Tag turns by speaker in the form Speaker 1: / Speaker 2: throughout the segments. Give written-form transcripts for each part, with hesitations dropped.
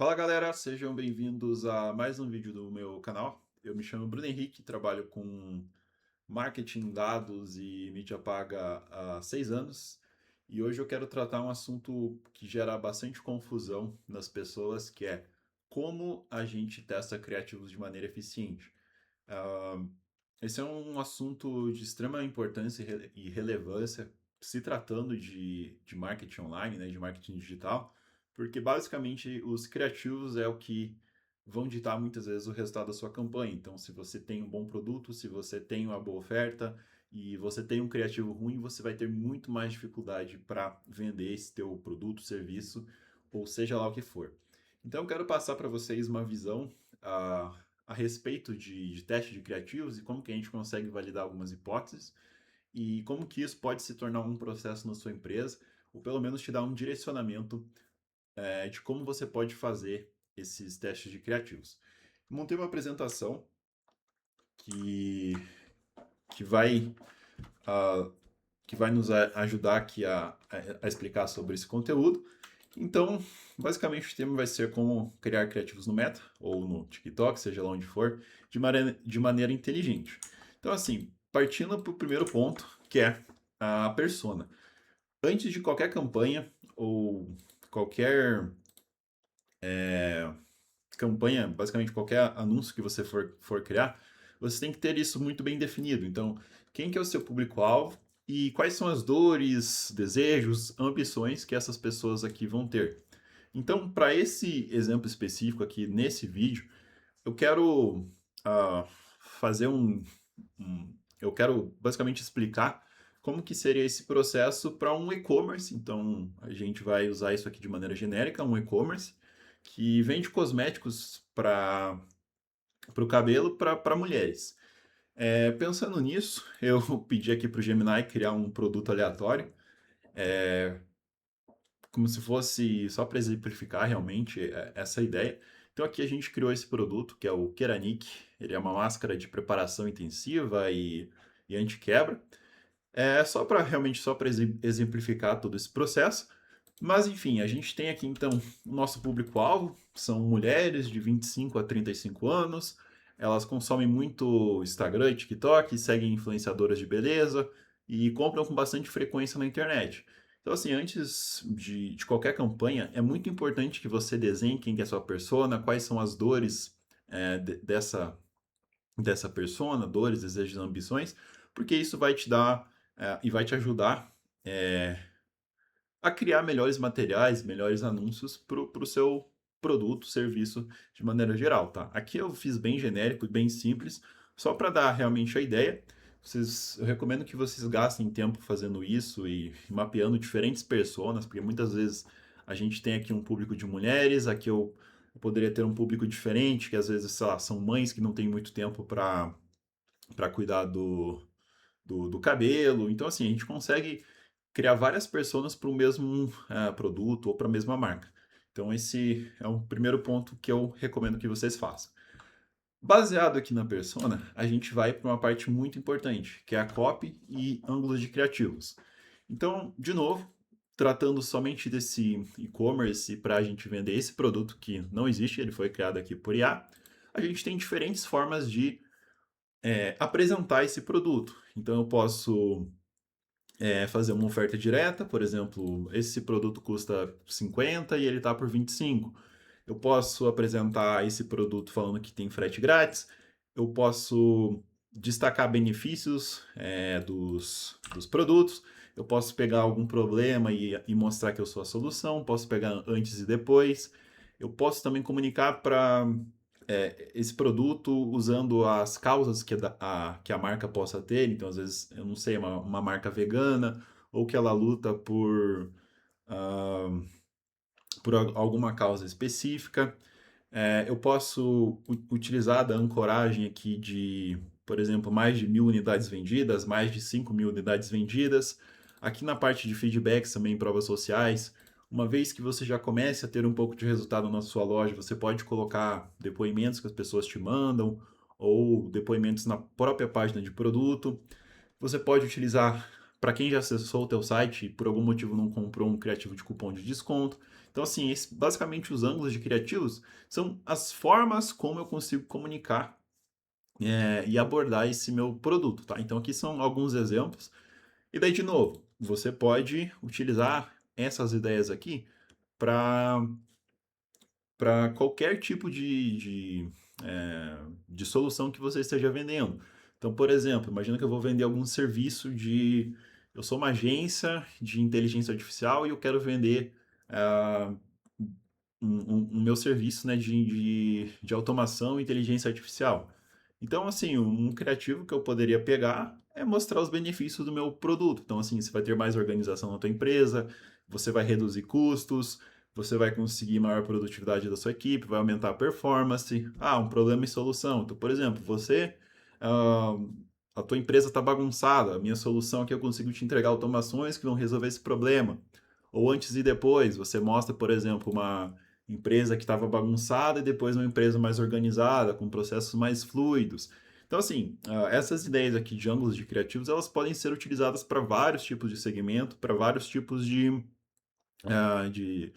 Speaker 1: Fala galera, sejam bem-vindos a mais um vídeo do meu canal. Eu me chamo Bruno Henrique, trabalho com marketing, dados e mídia paga há 6 anos. E hoje eu quero tratar um assunto que gera bastante confusão nas pessoas, que é como a gente testa criativos de maneira eficiente. Ah, Esse é um assunto de extrema importância e relevância, se tratando de marketing online, né, de marketing digital, porque basicamente os criativos é o que vão ditar muitas vezes o resultado da sua campanha. Então, se você tem um bom produto, se você tem uma boa oferta e você tem um criativo ruim, você vai ter muito mais dificuldade para vender esse teu produto, serviço, ou seja lá o que for. Então, eu quero passar para vocês uma visão ah, a respeito de teste de criativos e como que a gente consegue validar algumas hipóteses e como que isso pode se tornar um processo na sua empresa, ou pelo menos te dar um direcionamento de como você pode fazer esses testes de criativos. Montei uma apresentação que, que vai, uh, que vai nos ajudar aqui a explicar sobre esse conteúdo. Então, basicamente o tema vai ser como criar criativos no Meta ou no TikTok, seja lá onde for, de maneira inteligente. Então, assim, partindo para o primeiro ponto, que é a persona. Antes de qualquer campanha ou qualquer campanha, basicamente qualquer anúncio que você for criar, você tem que ter isso muito bem definido. Então, quem que é o seu público-alvo e quais são as dores, desejos, ambições que essas pessoas aqui vão ter. Então, para esse exemplo específico aqui nesse vídeo, eu quero ah, fazer eu quero basicamente explicar como que seria esse processo para um e-commerce. Então, a gente vai usar isso aqui de maneira genérica, um e-commerce que vende cosméticos para o cabelo para mulheres. Pensando nisso, eu pedi aqui para o Gemini criar um produto aleatório, como se fosse só para exemplificar realmente essa ideia. Então aqui a gente criou esse produto, que é o Keranik. Ele é uma máscara de preparação intensiva e anti-quebra. É só para realmente só para exemplificar todo esse processo. Mas enfim, a gente tem aqui então o nosso público-alvo, são mulheres de 25 a 35 anos. Elas consomem muito Instagram e TikTok, seguem influenciadoras de beleza e compram com bastante frequência na internet. Então, assim, antes de qualquer campanha, é muito importante que você desenhe quem que é a sua persona, quais são as dores dessa persona, dores, desejos, ambições, porque isso vai te dar e vai te ajudar é, a criar melhores materiais, melhores anúncios para o seu produto, serviço de maneira geral, tá? Aqui eu fiz bem genérico e bem simples, só para dar realmente a ideia. Eu recomendo que vocês gastem tempo fazendo isso e mapeando diferentes personas, porque muitas vezes a gente tem aqui um público de mulheres, aqui eu poderia ter um público diferente, que às vezes, sei lá, são mães que não têm muito tempo para cuidar do cabelo. Então, assim, a gente consegue criar várias personas para o mesmo produto ou para a mesma marca. Então, esse é um primeiro ponto que eu recomendo que vocês façam. Baseado aqui na persona, a gente vai para uma parte muito importante, que é a copy e ângulos de criativos. Então, de novo, tratando somente desse e-commerce para a gente vender esse produto que não existe, ele foi criado aqui por IA, a gente tem diferentes formas de apresentar esse produto. Então, eu posso fazer uma oferta direta, por exemplo, esse produto custa 50 e ele está por 25. Eu posso apresentar esse produto falando que tem frete grátis, eu posso destacar benefícios dos produtos, eu posso pegar algum problema e mostrar que eu sou a solução, posso pegar antes e depois, eu posso também comunicar para esse produto usando as causas que a marca possa ter. Então, às vezes, eu não sei, uma marca vegana ou que ela luta ah, por alguma causa específica. Eu posso utilizar da ancoragem aqui de, por exemplo, mais de 1.000 unidades vendidas, mais de 5.000 unidades vendidas. Aqui na parte de feedbacks também, provas sociais, uma vez que você já comece a ter um pouco de resultado na sua loja, você pode colocar depoimentos que as pessoas te mandam ou depoimentos na própria página de produto. Você pode utilizar para quem já acessou o teu site e por algum motivo não comprou um criativo de cupom de desconto. Então, assim, basicamente os ângulos de criativos são as formas como eu consigo comunicar e abordar esse meu produto, tá? Então, aqui são alguns exemplos. E daí, de novo, você pode utilizar essas ideias aqui para qualquer tipo de solução que você esteja vendendo. Então, por exemplo, imagina que eu vou vender algum serviço de. Eu sou uma agência de inteligência artificial e eu quero vender ah, um meu serviço, né, de automação e inteligência artificial. Então, assim, um criativo que eu poderia pegar é mostrar os benefícios do meu produto. Então, assim, você vai ter mais organização na tua empresa, você vai reduzir custos, você vai conseguir maior produtividade da sua equipe, vai aumentar a performance. Ah, um problema e solução. Então, por exemplo, ah, a tua empresa está bagunçada, a minha solução aqui eu consigo te entregar automações que vão resolver esse problema. Ou antes e depois, você mostra, por exemplo, uma empresa que estava bagunçada e depois uma empresa mais organizada, com processos mais fluidos. Então, assim, essas ideias aqui de ângulos de criativos, elas podem ser utilizadas para vários tipos de segmento, para vários tipos ah, de,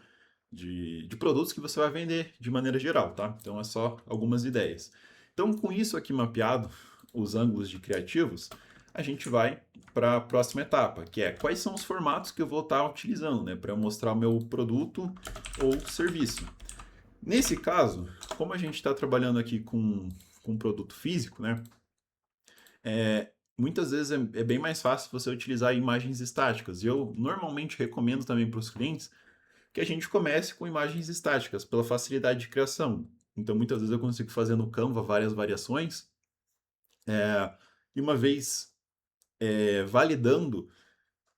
Speaker 1: de produtos que você vai vender de maneira geral, tá? Então, é só algumas ideias. Então, com isso aqui mapeado, os ângulos de criativos, a gente vai para a próxima etapa, que é quais são os formatos que eu vou estar utilizando, né, para eu mostrar o meu produto ou serviço. Nesse caso, como a gente está trabalhando aqui com produto físico, né, muitas vezes é bem mais fácil você utilizar imagens estáticas. E eu normalmente recomendo também para os clientes que a gente comece com imagens estáticas, pela facilidade de criação. Então, muitas vezes eu consigo fazer no Canva várias variações, e uma vez validando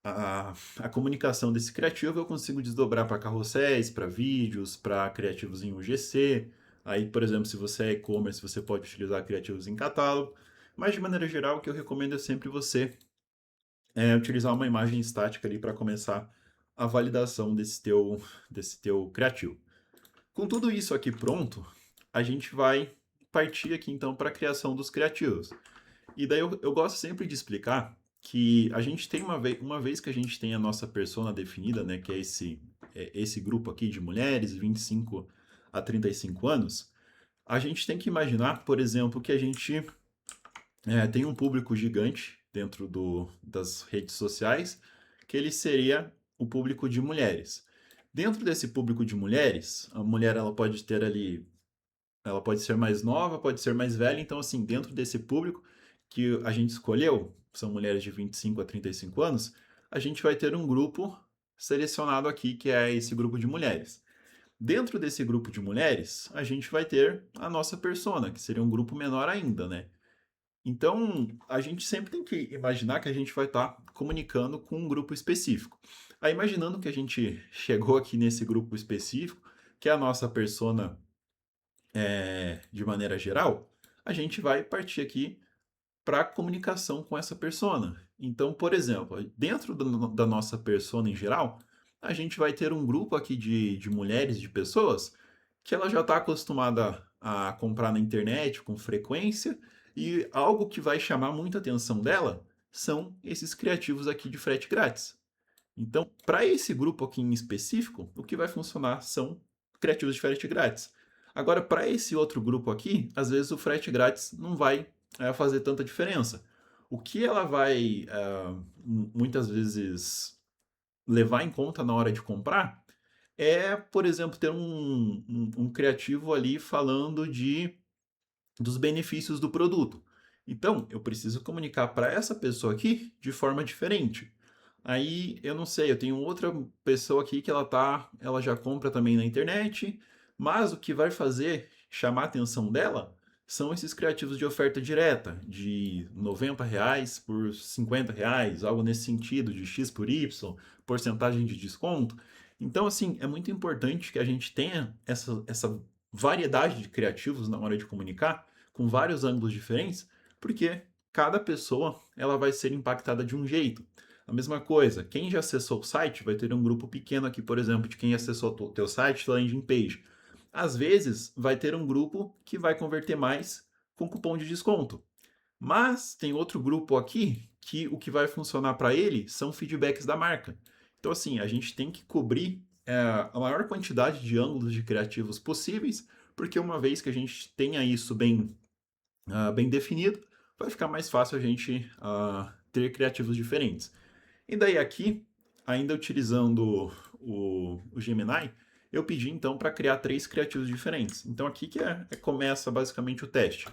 Speaker 1: a comunicação desse criativo, eu consigo desdobrar para carrosséis, para vídeos, para criativos em UGC. Aí, por exemplo, se você é e-commerce, você pode utilizar criativos em catálogo. Mas, de maneira geral, o que eu recomendo é sempre você utilizar uma imagem estática ali para começar a validação desse teu criativo. Com tudo isso aqui pronto, a gente vai partir aqui então para a criação dos criativos. E daí eu gosto sempre de explicar que a gente tem uma vez que a gente tem a nossa persona definida, né, que é esse grupo aqui de mulheres, 25 a 35 anos, a gente tem que imaginar, por exemplo, que a gente tem um público gigante dentro das redes sociais, que ele seria o público de mulheres. Dentro desse público de mulheres, a mulher ela pode ter ali, ela pode ser mais nova, pode ser mais velha, então assim, dentro desse público que a gente escolheu, são mulheres de 25 a 35 anos, a gente vai ter um grupo selecionado aqui, que é esse grupo de mulheres. Dentro desse grupo de mulheres, a gente vai ter a nossa persona, que seria um grupo menor ainda, né? Então, a gente sempre tem que imaginar que a gente vai estar comunicando com um grupo específico. Aí, imaginando que a gente chegou aqui nesse grupo específico, que é a nossa persona de maneira geral, a gente vai partir aqui para a comunicação com essa persona. Então, por exemplo, dentro da nossa persona em geral, a gente vai ter um grupo aqui de mulheres, de pessoas, que ela já está acostumada a comprar na internet com frequência, e algo que vai chamar muita atenção dela são esses criativos aqui de frete grátis. Então, para esse grupo aqui em específico, o que vai funcionar são criativos de frete grátis. Agora, para esse outro grupo aqui, às vezes o frete grátis não vai fazer tanta diferença. O que ela vai muitas vezes levar em conta na hora de comprar é, por exemplo, ter um criativo ali falando dos benefícios do produto. Então, eu preciso comunicar para essa pessoa aqui de forma diferente. Aí, eu não sei, eu tenho outra pessoa aqui que ela já compra também na internet, mas o que vai fazer chamar a atenção dela são esses criativos de oferta direta, de R$ 90 por R$ 50, algo nesse sentido, de X por Y, porcentagem de desconto. Então, assim, é muito importante que a gente tenha essa variedade de criativos na hora de comunicar, com vários ângulos diferentes, porque cada pessoa ela vai ser impactada de um jeito. A mesma coisa, quem já acessou o site vai ter um grupo pequeno aqui, por exemplo, de quem acessou o teu site, landing page. Às vezes, vai ter um grupo que vai converter mais com cupom de desconto. Mas tem outro grupo aqui que o que vai funcionar para ele são feedbacks da marca. Então, assim, a gente tem que cobrir a maior quantidade de ângulos de criativos possíveis, porque uma vez que a gente tenha isso bem definido, vai ficar mais fácil a gente ter criativos diferentes. E daí aqui, ainda utilizando o Gemini, eu pedi então para criar 3 criativos diferentes. Então aqui que começa basicamente o teste.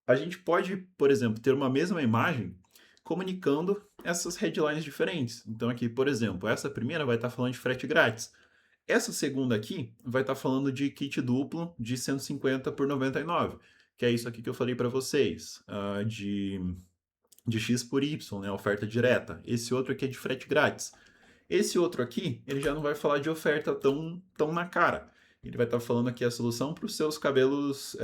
Speaker 1: A gente pode, por exemplo, ter uma mesma imagem comunicando essas headlines diferentes. Então aqui, por exemplo, essa primeira vai estar falando de frete grátis. Essa segunda aqui vai estar falando de kit duplo de 150 por 99, que é isso aqui que eu falei para vocês, de X por Y, né, oferta direta. Esse outro aqui é de frete grátis. Esse outro aqui, ele já não vai falar de oferta tão na cara. Ele vai estar falando aqui a solução para os seus cabelos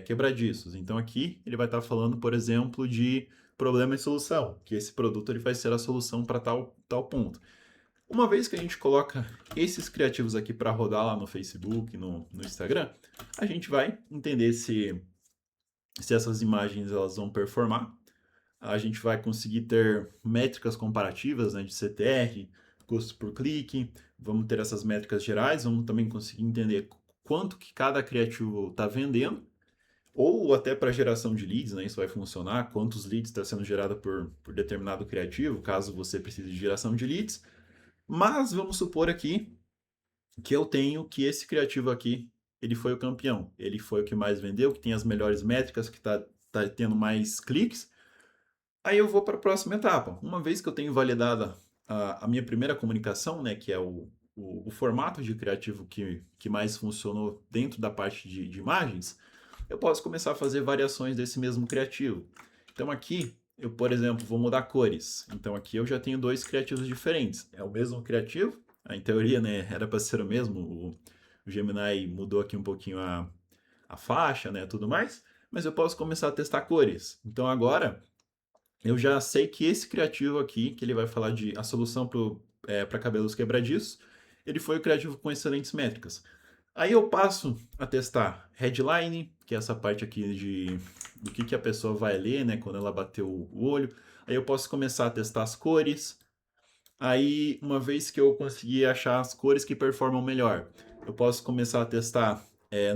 Speaker 1: quebradiços. Então aqui ele vai estar falando, por exemplo, de problema e solução, que esse produto ele vai ser a solução para tal ponto. Uma vez que a gente coloca esses criativos aqui para rodar lá no Facebook, no Instagram, a gente vai entender se essas imagens elas vão performar. A gente vai conseguir ter métricas comparativas, né, de CTR, custo por clique, vamos ter essas métricas gerais, vamos também conseguir entender quanto que cada criativo está vendendo, ou até para geração de leads, né, isso vai funcionar, quantos leads está sendo gerado por determinado criativo, caso você precise de geração de leads. Mas vamos supor aqui que eu tenho que esse criativo aqui, ele foi o campeão, ele foi o que mais vendeu, que tem as melhores métricas, que tá tendo mais cliques. Aí eu vou para a próxima etapa. Uma vez que eu tenho validada a minha primeira comunicação, né, que é o formato de criativo que mais funcionou dentro da parte de imagens, eu posso começar a fazer variações desse mesmo criativo. Então aqui, eu, por exemplo, vou mudar cores. Então aqui eu já tenho 2 criativos diferentes. É o mesmo criativo, em teoria, né, era para ser o mesmo. O Gemini mudou aqui um pouquinho a faixa, né, tudo mais. Mas eu posso começar a testar cores. Então agora eu já sei que esse criativo aqui, que ele vai falar de a solução para cabelos quebradiços, ele foi o criativo com excelentes métricas. Aí eu passo a testar headline, que é essa parte aqui do que a pessoa vai ler, né, quando ela bateu o olho. Aí eu posso começar a testar as cores. Aí, uma vez que eu conseguir achar as cores que performam melhor, eu posso começar a testar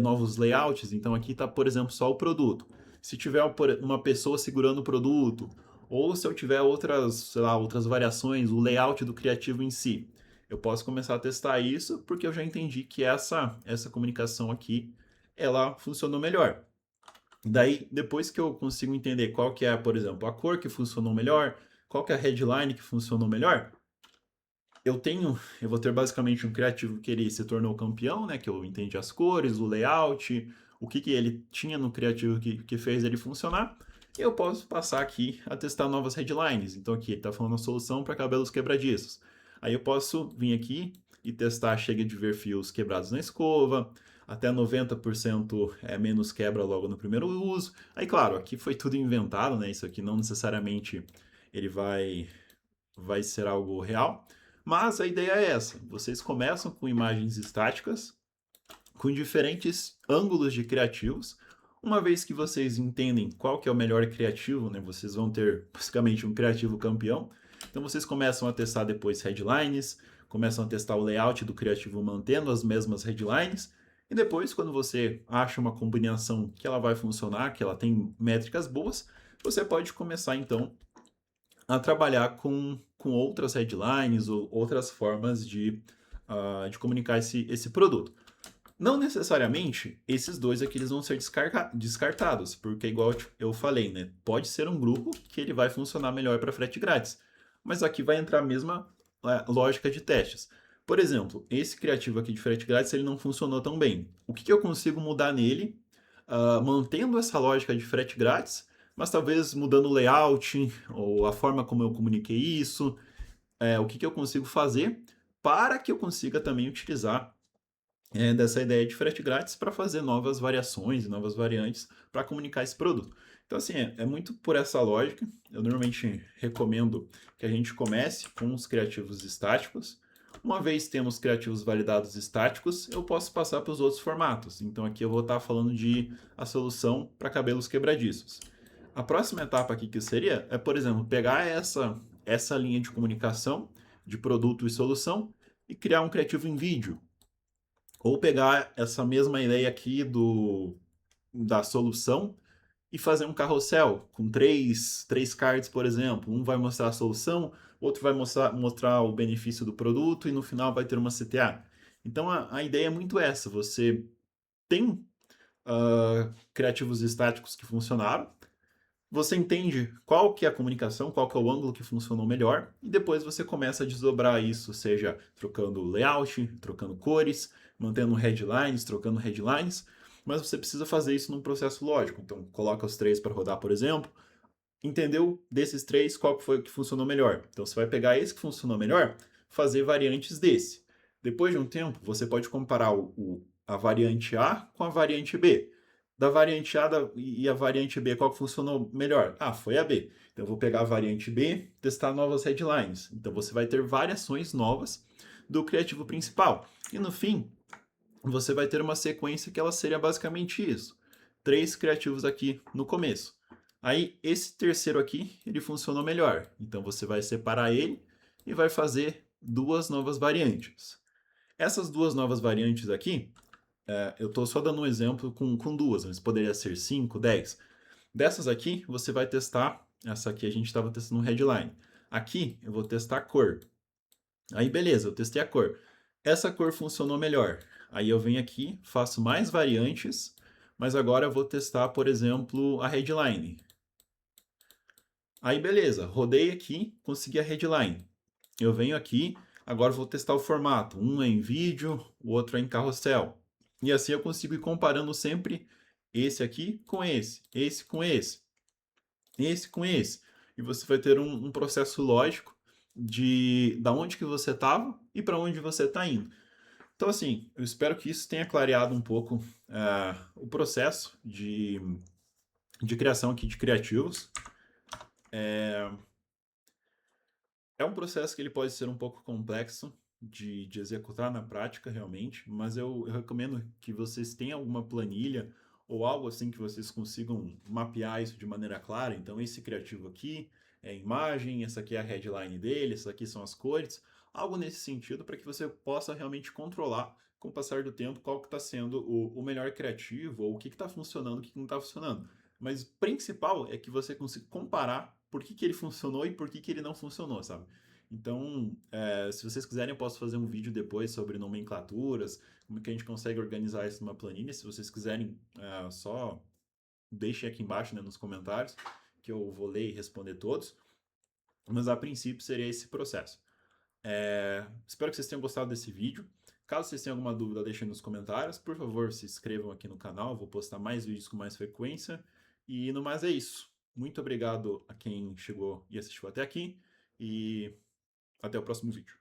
Speaker 1: novos layouts. Então aqui está, por exemplo, só o produto. Se tiver uma pessoa segurando o produto, ou se eu tiver outras, sei lá, outras variações, o layout do criativo em si, eu posso começar a testar isso, porque eu já entendi que essa comunicação aqui, ela funcionou melhor. Daí, depois que eu consigo entender qual que é, por exemplo, a cor que funcionou melhor, qual que é a headline que funcionou melhor, eu vou ter basicamente um criativo que ele se tornou campeão, né? Que eu entendi as cores, o layout, o que ele tinha no criativo que fez ele funcionar. E eu posso passar aqui a testar novas headlines. Então aqui ele está falando a solução para cabelos quebradiços. Aí eu posso vir aqui e testar chega de ver fios quebrados na escova, até 90% menos quebra logo no primeiro uso. Aí claro, aqui foi tudo inventado, né? Isso aqui não necessariamente ele vai ser algo real. Mas a ideia é essa: vocês começam com imagens estáticas, com diferentes ângulos de criativos. Uma vez que vocês entendem qual que é o melhor criativo, né, vocês vão ter basicamente um criativo campeão. Então vocês começam a testar depois headlines, começam a testar o layout do criativo mantendo as mesmas headlines. E depois, quando você acha uma combinação que ela vai funcionar, que ela tem métricas boas, você pode começar então a trabalhar com outras headlines ou outras formas de comunicar esse produto. Não necessariamente esses dois aqui eles vão ser descartados, porque igual eu falei, né? Pode ser um grupo que ele vai funcionar melhor para frete grátis, mas aqui vai entrar a mesma lógica de testes. Por exemplo, esse criativo aqui de frete grátis ele não funcionou tão bem. O que eu consigo mudar nele, mantendo essa lógica de frete grátis, mas talvez mudando o layout ou a forma como eu comuniquei isso, o que eu consigo fazer para que eu consiga também utilizar dessa ideia de frete grátis para fazer novas variações e novas variantes para comunicar esse produto. Então, assim, é muito por essa lógica. Eu normalmente recomendo que a gente comece com os criativos estáticos. Uma vez temos criativos validados estáticos, eu posso passar para os outros formatos. Então, aqui eu vou estar falando de a solução para cabelos quebradiços. A próxima etapa aqui que seria por exemplo, pegar essa linha de comunicação de produto e solução e criar um criativo em vídeo. Ou pegar essa mesma ideia aqui da solução e fazer um carrossel com três cards, por exemplo. Um vai mostrar a solução, outro vai mostrar o benefício do produto e no final vai ter uma CTA. Então a ideia é muito essa: você tem criativos estáticos que funcionaram, você entende qual que é a comunicação, qual que é o ângulo que funcionou melhor, e depois você começa a desdobrar isso, seja trocando layout, trocando cores, mantendo headlines, trocando headlines, mas você precisa fazer isso num processo lógico. Então, coloca os três para rodar, por exemplo, entendeu desses três qual que foi o que funcionou melhor. Então, você vai pegar esse que funcionou melhor, fazer variantes desse. Depois de um tempo, você pode comparar a variante A com a variante B. Da variante A e a variante B, qual que funcionou melhor? Ah, foi a B. Então, eu vou pegar a variante B, testar novas headlines. Então, você vai ter variações novas do criativo principal. E no fim, você vai ter uma sequência que ela seria basicamente isso. Três criativos aqui no começo. Aí, esse terceiro aqui, ele funcionou melhor. Então, você vai separar ele e vai fazer duas novas variantes. Essas duas novas variantes aqui, eu estou só dando um exemplo com duas, mas poderia ser 5, 10. Dessas aqui, você vai testar. Essa aqui a gente estava testando um headline. Aqui, eu vou testar a cor. Aí, beleza, eu testei a cor. Essa cor funcionou melhor. Aí eu venho aqui, faço mais variantes, mas agora eu vou testar, por exemplo, a headline. Aí, beleza, rodei aqui, consegui a headline. Eu venho aqui, agora vou testar o formato. Um é em vídeo, o outro é em carrossel. E assim eu consigo ir comparando sempre esse aqui com esse com esse com esse. E você vai ter um processo lógico de da onde que você estava e para onde você está indo. Então, assim, eu espero que isso tenha clareado um pouco o processo de criação aqui de criativos. É um processo que ele pode ser um pouco complexo de executar na prática, realmente, mas eu recomendo que vocês tenham alguma planilha ou algo assim que vocês consigam mapear isso de maneira clara. Então, esse criativo aqui é a imagem, essa aqui é a headline dele, essas aqui são as cores, algo nesse sentido para que você possa realmente controlar com o passar do tempo qual que está sendo o melhor criativo ou o que está funcionando, o que não está funcionando. Mas o principal é que você consiga comparar por que ele funcionou e por que ele não funcionou, sabe? Então, se vocês quiserem, eu posso fazer um vídeo depois sobre nomenclaturas, como que a gente consegue organizar isso numa planilha. Se vocês quiserem, só deixem aqui embaixo, né, nos comentários, que eu vou ler e responder todos. Mas a princípio seria esse processo. Espero que vocês tenham gostado desse vídeo. Caso vocês tenham alguma dúvida, deixem nos comentários. Por favor, se inscrevam aqui no canal. Vou postar mais vídeos com mais frequência. E no mais é isso. Muito obrigado a quem chegou e assistiu até aqui. E até o próximo vídeo.